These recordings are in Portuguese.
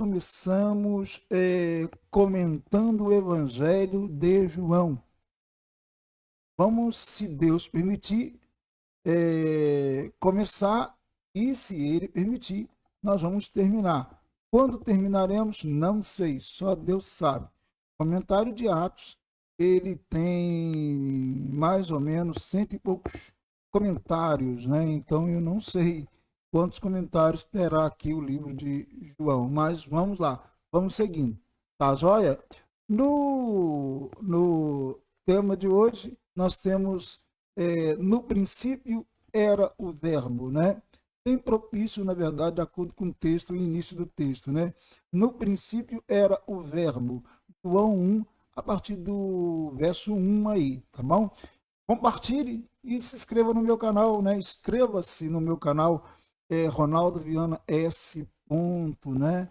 começamos comentando o Evangelho de João. Vamos, se Deus permitir, começar e, se Ele permitir, nós vamos terminar. Quando terminaremos, não sei, só Deus sabe. O comentário de Atos, ele tem mais ou menos 100 e poucos comentários, né? Então eu não sei quantos comentários terá aqui o livro de João, mas vamos lá, vamos seguindo. Tá joia? No tema de hoje, nós temos, no princípio era o verbo, né? Bem propício, na verdade, de acordo com o texto, o início do texto, né? No princípio era o verbo. João 1, a partir do verso 1 aí, tá bom? Compartilhe e se inscreva no meu canal, né? Inscreva-se no meu canal, Ronaldo Viana S. Ponto, né?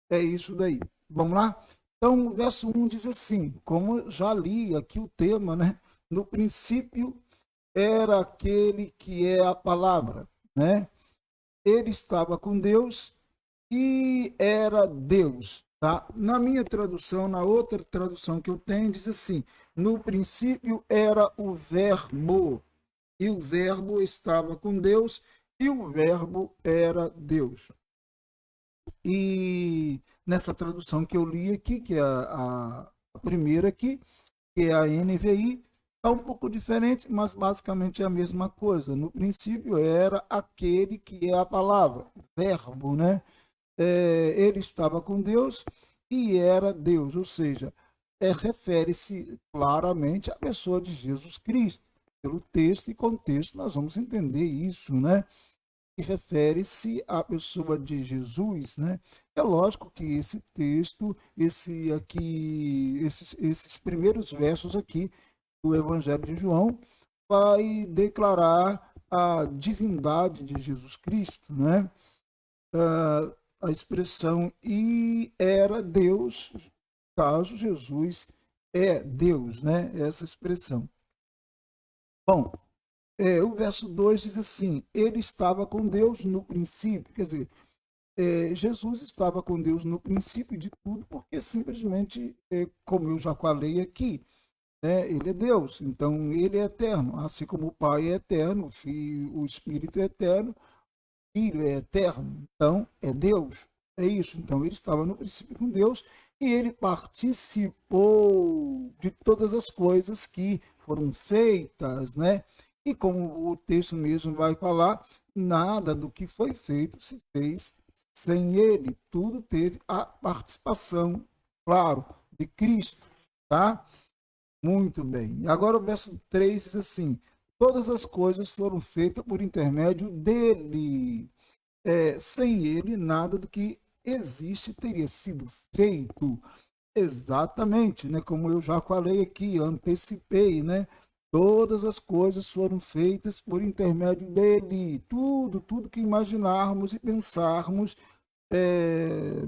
É isso daí. Vamos lá? Então, o verso 1 diz assim, como eu já li aqui o tema, né? No princípio era aquele que é a palavra, né? Ele estava com Deus e era Deus, tá? Na minha tradução, na outra tradução que eu tenho, diz assim: no princípio era o verbo, e o verbo estava com Deus, e o verbo era Deus. E nessa tradução que eu li aqui, que é a primeira aqui, que é a NVI, está um pouco diferente, mas basicamente é a mesma coisa. No princípio era aquele que é a palavra, verbo, né? Ele estava com Deus e era Deus, ou seja, refere-se claramente à pessoa de Jesus Cristo. Pelo texto e contexto, nós vamos entender isso, né? Que refere-se à pessoa de Jesus, né? É lógico que esse texto, esses primeiros versos aqui do Evangelho de João, vai declarar a divindade de Jesus Cristo, né? A expressão e era Deus, caso Jesus é Deus, né? Essa expressão. Bom, o verso 2 diz assim: ele estava com Deus no princípio, quer dizer, Jesus estava com Deus no princípio de tudo, porque simplesmente, como eu já falei aqui, né, ele é Deus, então ele é eterno, assim como o Pai é eterno, o Espírito é eterno, o Filho é eterno, então é Deus, é isso. Então ele estava no princípio com Deus e ele participou de todas as coisas que foram feitas, né? E como o texto mesmo vai falar, nada do que foi feito se fez sem ele. Tudo teve a participação, claro, de Cristo, tá? Muito bem. E agora o verso 3 diz assim: todas as coisas foram feitas por intermédio dele. Sem ele, nada do que existe teria sido feito. Exatamente, né? Como eu já falei aqui, antecipei, né? Todas as coisas foram feitas por intermédio dele. Tudo que imaginarmos e pensarmos é,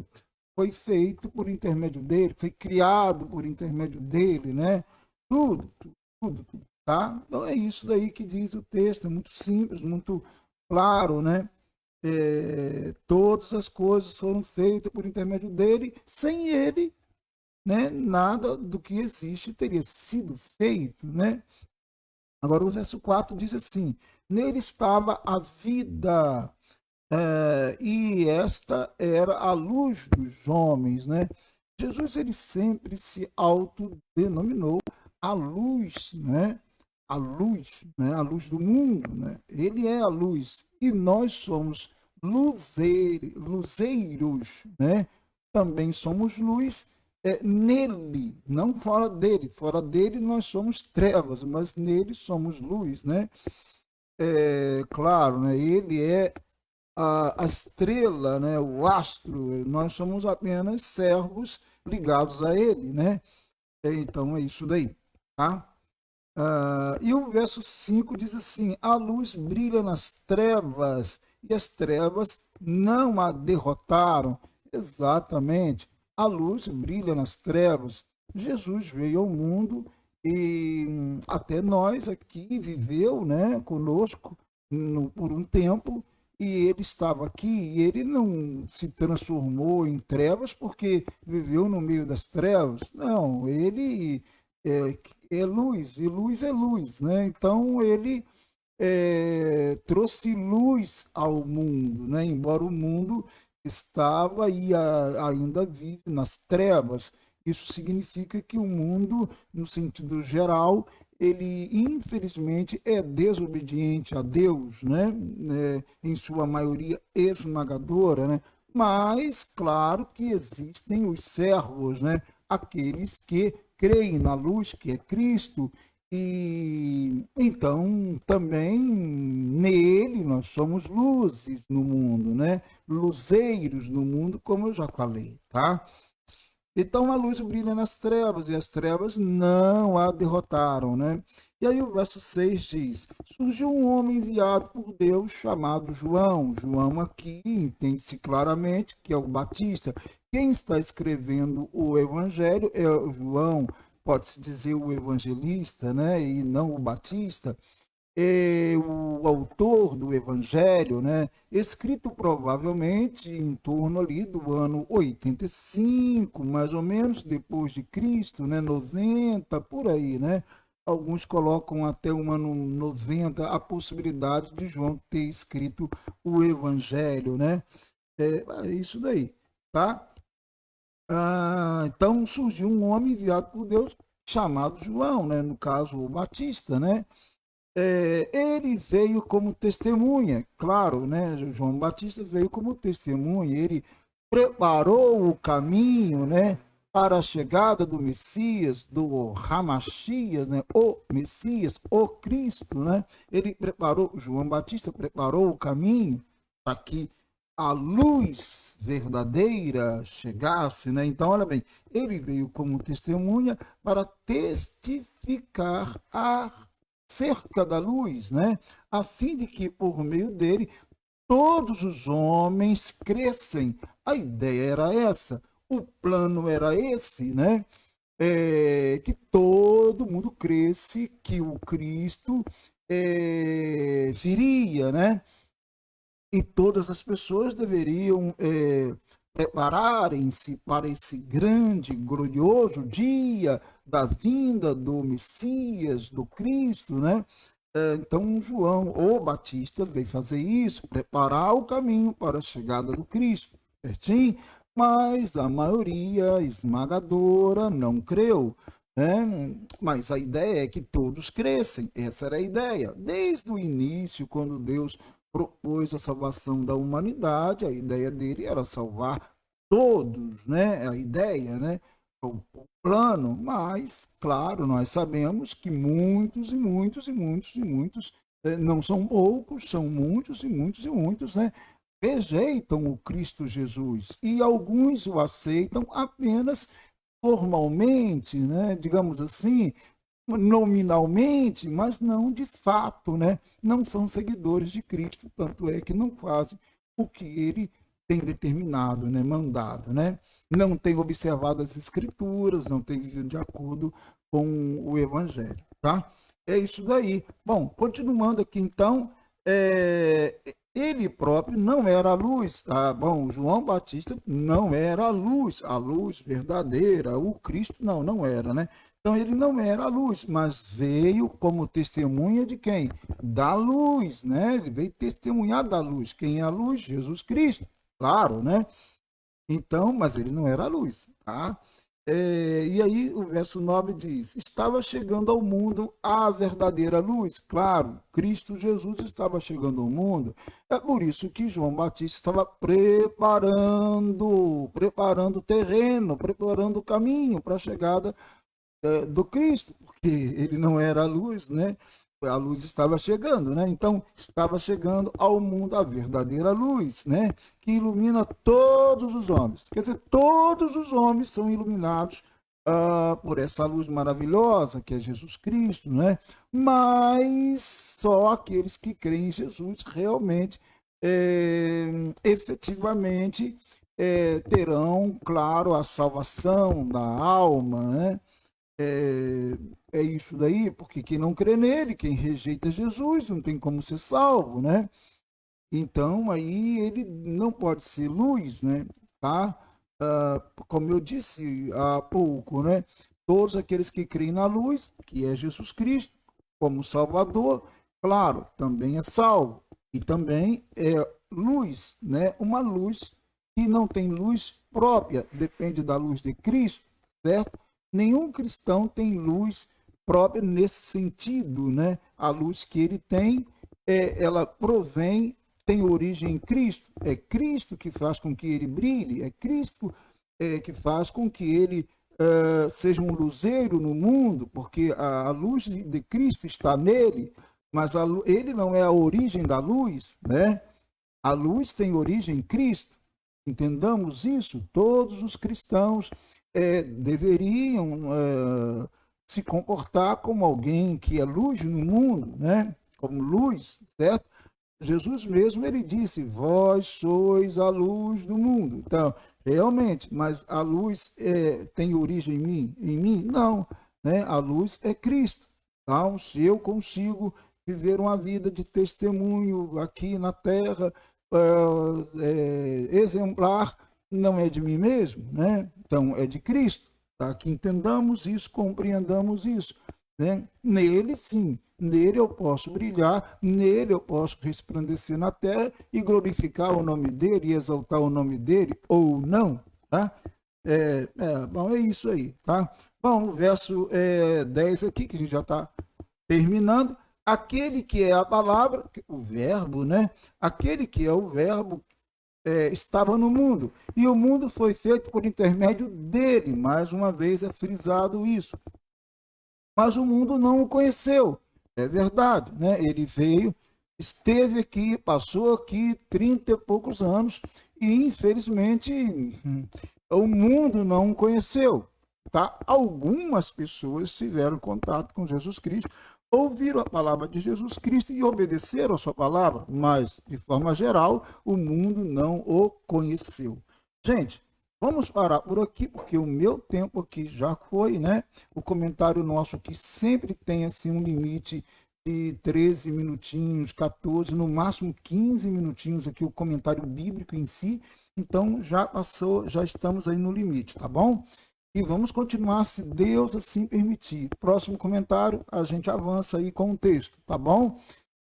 foi feito por intermédio dele, foi criado por intermédio dele, né? Tudo, tudo, tá? Então é isso daí que diz o texto, é muito simples, muito claro, né? Todas as coisas foram feitas por intermédio dele, sem ele, né, nada do que existe teria sido feito, né? Agora o verso 4 diz assim: nele estava a vida, e esta era a luz dos homens, né? Jesus, ele sempre se autodenominou a luz, né? A luz, né? A luz do mundo, né? Ele é a luz e nós somos luzeiros, né? Também somos luz, nele, não fora dele. Fora dele nós somos trevas, mas nele somos luz, né? Claro, né? Ele é a estrela, né? O astro. Nós somos apenas servos ligados a ele, né? Então é isso daí, tá? E o verso 5 diz assim: a luz brilha nas trevas e as trevas não a derrotaram. Exatamente, a luz brilha nas trevas. Jesus veio ao mundo e até nós aqui viveu, né, conosco por um tempo E ele estava aqui e ele não se transformou em trevas porque viveu no meio das trevas. Não, ele é, é luz, e luz é luz, né? Então ele trouxe luz ao mundo, né? Embora o mundo estava e ainda vive nas trevas. Isso significa que o mundo, no sentido geral, ele infelizmente é desobediente a Deus, né? Em sua maioria esmagadora, né? Mas claro que existem os servos, né? Aqueles que creem na luz que é Cristo e então também nele nós somos luzes no mundo, né? Luzeiros no mundo, como eu já falei, tá? Então a luz brilha nas trevas e as trevas não a derrotaram, né? E aí o verso 6 diz: surgiu um homem enviado por Deus chamado João. João aqui entende-se claramente que é o Batista. Quem está escrevendo o evangelho é o João, pode-se dizer o evangelista, né? E não o Batista o autor do Evangelho, né, escrito provavelmente em torno ali do ano 85, mais ou menos, depois de Cristo, né, 90, por aí, né? Alguns colocam até o ano 90 a possibilidade de João ter escrito o Evangelho, né? É isso daí, tá? Então surgiu um homem enviado por Deus chamado João, né? No caso, o Batista, né? Ele veio como testemunha, claro, né? João Batista veio como testemunha, ele preparou o caminho, né? Para a chegada do Messias, do Ramachias, né? O Messias, o Cristo, né? Ele preparou, João Batista preparou o caminho para que a luz verdadeira chegasse, né? Então, olha bem, ele veio como testemunha para testificar cerca da luz, né? A fim de que por meio dele todos os homens crescem. A ideia era essa, o plano era esse, né? Que todo mundo cresce, que o Cristo viria, né? E todas as pessoas deveriam prepararem-se para esse grande, glorioso dia da vinda do Messias, do Cristo, né? Então, João, o Batista, veio fazer isso, preparar o caminho para a chegada do Cristo, certinho? Mas a maioria esmagadora não creu, né? Mas a ideia é que todos crescem, essa era a ideia. Desde o início, quando Deus propôs a salvação da humanidade, a ideia dele era salvar todos, né? A ideia, né? O plano, mas, claro, nós sabemos que muitos e muitos e muitos e muitos, não são poucos, são muitos e muitos e muitos, né? Rejeitam o Cristo Jesus e alguns o aceitam apenas formalmente, né? Digamos assim, nominalmente, mas não de fato, né? Não são seguidores de Cristo, tanto é que não fazem o que ele tem determinado, né? Mandado, né? Não tem observado as escrituras, não tem vivido de acordo com o evangelho, tá? É isso daí. Bom, continuando aqui então, ele próprio não era a luz. Bom, João Batista não era a luz verdadeira, o Cristo não era, né? Então ele não era a luz, mas veio como testemunha de quem? Da luz, né? Ele veio testemunhar da luz. Quem é a luz? Jesus Cristo, claro, né? Então, mas ele não era a luz, tá? E aí o verso 9 diz: estava chegando ao mundo a verdadeira luz. Claro, Cristo Jesus estava chegando ao mundo. É por isso que João Batista estava preparando o terreno, preparando o caminho para a chegada do Cristo, porque ele não era a luz, né? A luz estava chegando, né? Então, estava chegando ao mundo a verdadeira luz, né? Que ilumina todos os homens. Quer dizer, todos os homens são iluminados por essa luz maravilhosa que é Jesus Cristo, né? Mas só aqueles que creem em Jesus realmente, efetivamente, terão, claro, a salvação da alma, né? É isso daí, porque quem não crê nele, quem rejeita Jesus, não tem como ser salvo, né? Então, aí ele não pode ser luz, né? Tá? Como eu disse há pouco, né? Todos aqueles que creem na luz, que é Jesus Cristo, como Salvador, claro, também é salvo. E também é luz, né? Uma luz que não tem luz própria, depende da luz de Cristo, certo? Nenhum cristão tem luz própria nesse sentido, né? A luz que ele tem, ela provém, tem origem em Cristo. É Cristo que faz com que ele brilhe, é Cristo que faz com que ele seja um luzeiro no mundo, porque a luz de Cristo está nele, mas ele não é a origem da luz, né? A luz tem origem em Cristo. Entendamos isso. Todos os cristãos deveriam se comportar como alguém que é luz no mundo, né? Como luz, certo? Jesus mesmo, ele disse, vós sois a luz do mundo. Então, realmente, mas a luz tem origem em mim? Não, né? A luz é Cristo. Então, se eu consigo viver uma vida de testemunho aqui na terra, exemplar, não é de mim mesmo, né? Então, é de Cristo. Tá? Que entendamos isso, compreendamos isso. Né? Nele, sim, nele eu posso brilhar, nele eu posso resplandecer na terra e glorificar o nome dele e exaltar o nome dele, ou não. Tá? Bom, é isso aí. Tá? Bom, o verso 10 aqui, que a gente já está terminando. Aquele que é a palavra, o verbo, né? Aquele que é o verbo estava no mundo, e o mundo foi feito por intermédio dele. Mais uma vez é frisado isso. Mas o mundo não o conheceu. É verdade, né? Ele veio, esteve aqui, passou aqui 30 e poucos anos, e infelizmente o mundo não o conheceu. Tá? Algumas pessoas tiveram contato com Jesus Cristo, ouviram a palavra de Jesus Cristo e obedeceram a sua palavra, mas, de forma geral, o mundo não o conheceu. Gente, vamos parar por aqui, porque o meu tempo aqui já foi, né? O comentário nosso aqui sempre tem, assim, um limite de 13 minutinhos, 14, no máximo 15 minutinhos aqui, o comentário bíblico em si. Então, já passou, já estamos aí no limite, tá bom? E vamos continuar, se Deus assim permitir. Próximo comentário, a gente avança aí com o texto, tá bom?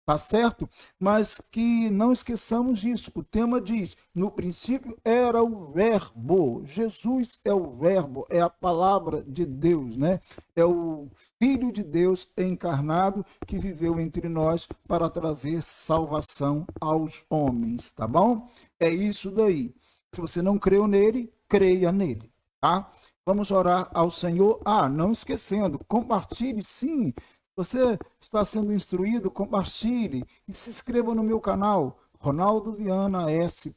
Tá certo? Mas que não esqueçamos disso. O tema diz, no princípio era o verbo. Jesus é o verbo, é a palavra de Deus, né? É o Filho de Deus encarnado que viveu entre nós para trazer salvação aos homens, tá bom? É isso daí. Se você não creu nele, creia nele, tá? Vamos orar ao Senhor. Não esquecendo, compartilhe sim. Você está sendo instruído, compartilhe e se inscreva no meu canal, Ronaldo Viana S.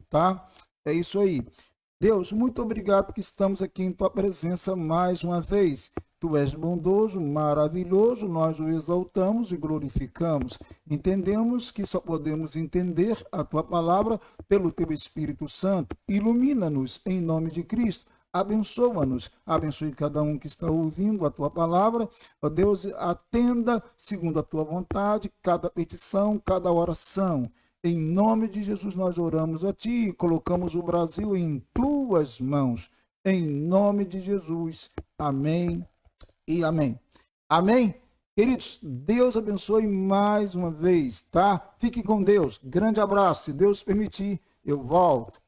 Tá? É isso aí. Deus, muito obrigado porque estamos aqui em tua presença mais uma vez. Tu és bondoso, maravilhoso, nós o exaltamos e glorificamos. Entendemos que só podemos entender a tua palavra pelo teu Espírito Santo. Ilumina-nos em nome de Cristo. Abençoa-nos, abençoe cada um que está ouvindo a tua palavra. Ó Deus, atenda segundo a tua vontade cada petição, cada oração. Em nome de Jesus nós oramos a ti e colocamos o Brasil em tuas mãos. Em nome de Jesus. Amém e amém. Amém? Queridos, Deus abençoe mais uma vez, tá? Fique com Deus. Grande abraço. Se Deus permitir, eu volto.